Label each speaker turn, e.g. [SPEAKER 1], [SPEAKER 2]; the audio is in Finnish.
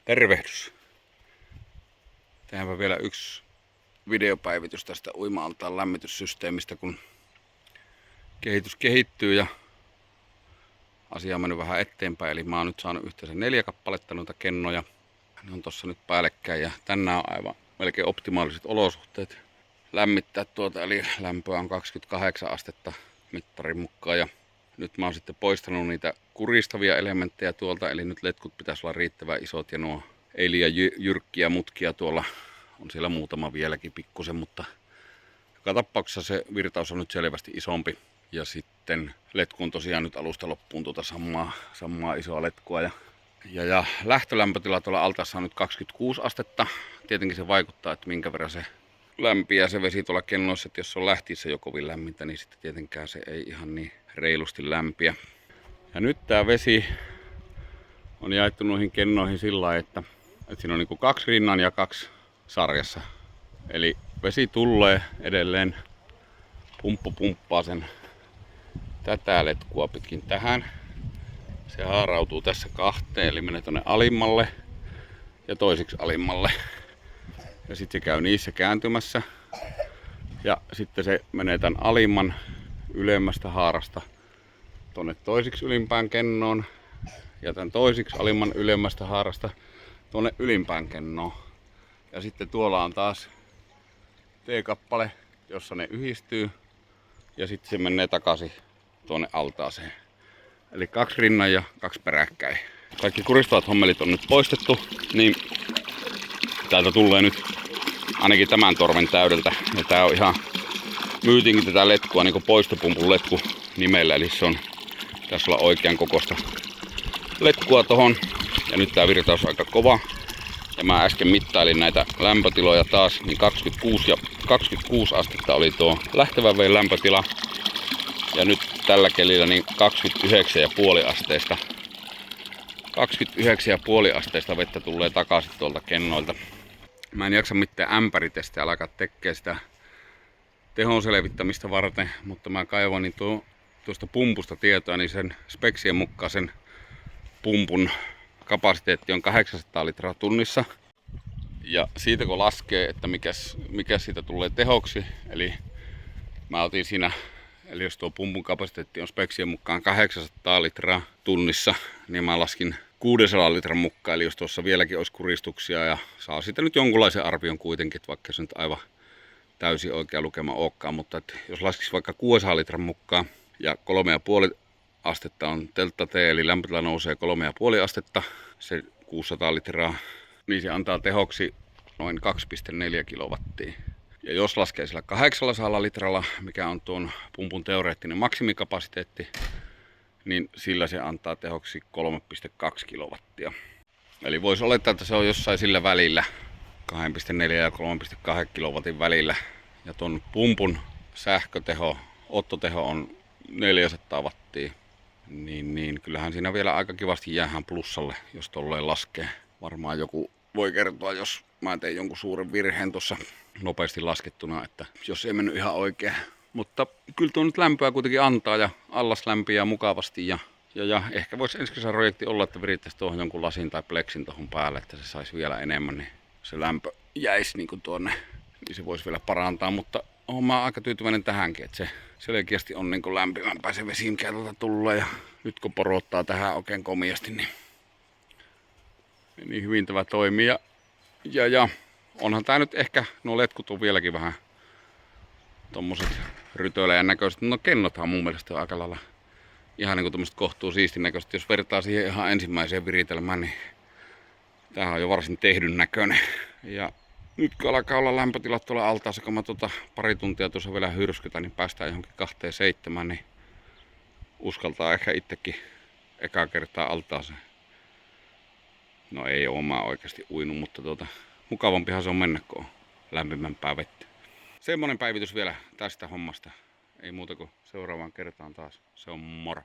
[SPEAKER 1] Tervehdys! Tehdäänpä vielä yksi videopäivitys tästä uima-altaan lämmityssysteemistä, kun kehitys kehittyy ja asia on mennyt vähän eteenpäin. Eli mä oon nyt saanut yhteensä 4 kappaletta noita kennoja. Ne on tossa nyt päällekkäin ja tänään on aivan melkein optimaaliset olosuhteet lämmittää tuota. Eli lämpöä on 28 astetta mittarin mukaan. Ja nyt mä oon sitten poistanut niitä kuristavia elementtejä tuolta. Eli nyt letkut pitäisi olla riittävän isot ja nuo ei liian jyrkkiä mutkia tuolla. On siellä muutama vieläkin pikkusen, mutta joka tapauksessa se virtaus on nyt selvästi isompi. Ja sitten letku on tosiaan nyt alusta loppuun tuota samaa isoa letkua. Ja lähtölämpötila tuolla altaassa on nyt 26 astetta. Tietenkin se vaikuttaa, että minkä verran se lämpiää se vesi tuolla kennoissa. Että jos se on lähtiessä jo kovin lämmintä, niin sitten tietenkään se ei ihan niin reilusti lämpiä. Ja nyt tää vesi on jaettu noihin kennoihin sillä lailla, että siinä on niinku 2 rinnan ja 2 sarjassa. Eli vesi tulee edelleen, pumppu pumppaa sen tätä letkua pitkin tähän. Se haarautuu tässä 2, eli menee tonne alimmalle ja toisiksi alimmalle. Ja sitten se käy niissä kääntymässä. Ja sitten se menee tän alimman ylemmästä haarasta tonne toisiksi ylimpään kennoon. Ja tän toisiksi alimman ylemmästä haarasta tonne ylimpään kennoon. Ja sitten tuolla on taas T-kappale, jossa ne yhdistyy. Ja sitten se menee takaisin tuonne altaaseen. Eli 2 rinnan ja 2 peräkkäin. Kaikki kuristavat hommelit on nyt poistettu, niin täältä tulee nyt ainakin tämän torven täydeltä. Ja tää on ihan, myytinkin tätä letkua niin kuin poistopumpun letku nimellä, eli se on tässä olla oikean kokoista letkua tohon. Ja nyt tää virtaus on aika kova. Ja mä äsken mittailin näitä lämpötiloja taas, niin 26 astetta oli tuo lähtevän veden lämpötila. Ja nyt tällä kelillä niin 29,5 asteesta. 29,5 asteesta vettä tulee takaisin tuolta kennoilta. Mä en jaksa mitään ämpäritestiä alkaa tekemään sitä tehon selvittämistä varten, mutta mä kaivoin tuosta pumpusta tietoa, niin sen speksien mukaan sen pumpun kapasiteetti on 800 litraa tunnissa. Ja siitä kun laskee, että mikä siitä tulee tehoksi, eli mä otin siinä, eli jos tuo pumpun kapasiteetti on speksien mukaan 800 litraa tunnissa, niin mä laskin 600 litran mukaan, eli jos tuossa vieläkin olisi kuristuksia ja saa siitä nyt jonkunlaisen arvion kuitenkin, että vaikka se nyt aivan täysin oikea lukema olekaan, mutta että jos laskisi vaikka 600 litran mukaan ja 3,5 astetta on delta T, eli lämpötila nousee 3,5 astetta, se 600 litraa, niin se antaa tehoksi noin 2,4 kilowattia. Ja jos laskee sillä 800 litralla, mikä on tuon pumpun teoreettinen maksimikapasiteetti, niin sillä se antaa tehoksi 3,2 kilowattia. Eli voisi olettaa, että se on jossain sillä välillä, 2,4 ja 3,2 kilowatin välillä. Ja tuon pumpun sähköteho, ottoteho on 400 wattia. Niin kyllähän siinä vielä aika kivasti jäähän plussalle, jos tolleen laskee. Varmaan joku voi kertoa, jos mä tein jonkun suuren virheen tuossa nopeasti laskettuna, että jos ei mennyt ihan oikein. Mutta kyllä tuo nyt lämpöä kuitenkin antaa ja allas lämpiää mukavasti ja ehkä voisi ensi kesän projekti olla, että virittäisi tuohon jonkun lasin tai pleksin tuohon päälle, että se saisi vielä enemmän, niin se lämpö jäisi niin kuin tuonne, niin se voisi vielä parantaa, mutta olen mä aika tyytyväinen tähänkin, että se selkeästi on niin kuin lämpimämpää se vesi, mikä tuolta tulee ja nyt kun porottaa tähän oikein komiasti, niin hyvin tämä toimii ja onhan tää nyt ehkä, nuo letkut on vieläkin vähän tommoset rytöilejän näköiset, no kennothan mun mielestä on aika lailla ihan niin kuin tommoset kohtuu siistin näköiset, jos vertaa siihen ihan ensimmäiseen viritelmään, niin tämähän on jo varsin tehdyn näköinen. Ja nyt kun alkaa olla lämpötilat tuolla altaassa, kun mä pari tuntia tuossa vielä hyrskytän, niin päästään johonkin 2,7, niin uskaltaa ehkä itsekin ekaa kertaa altaaseen. No ei oo mä oikeasti uinut, mutta mukavampihan se on mennä, kun on lämpimämpää vettä. Semmonen päivitys vielä tästä hommasta. Ei muuta kuin seuraavaan kertaan taas. Se on moro.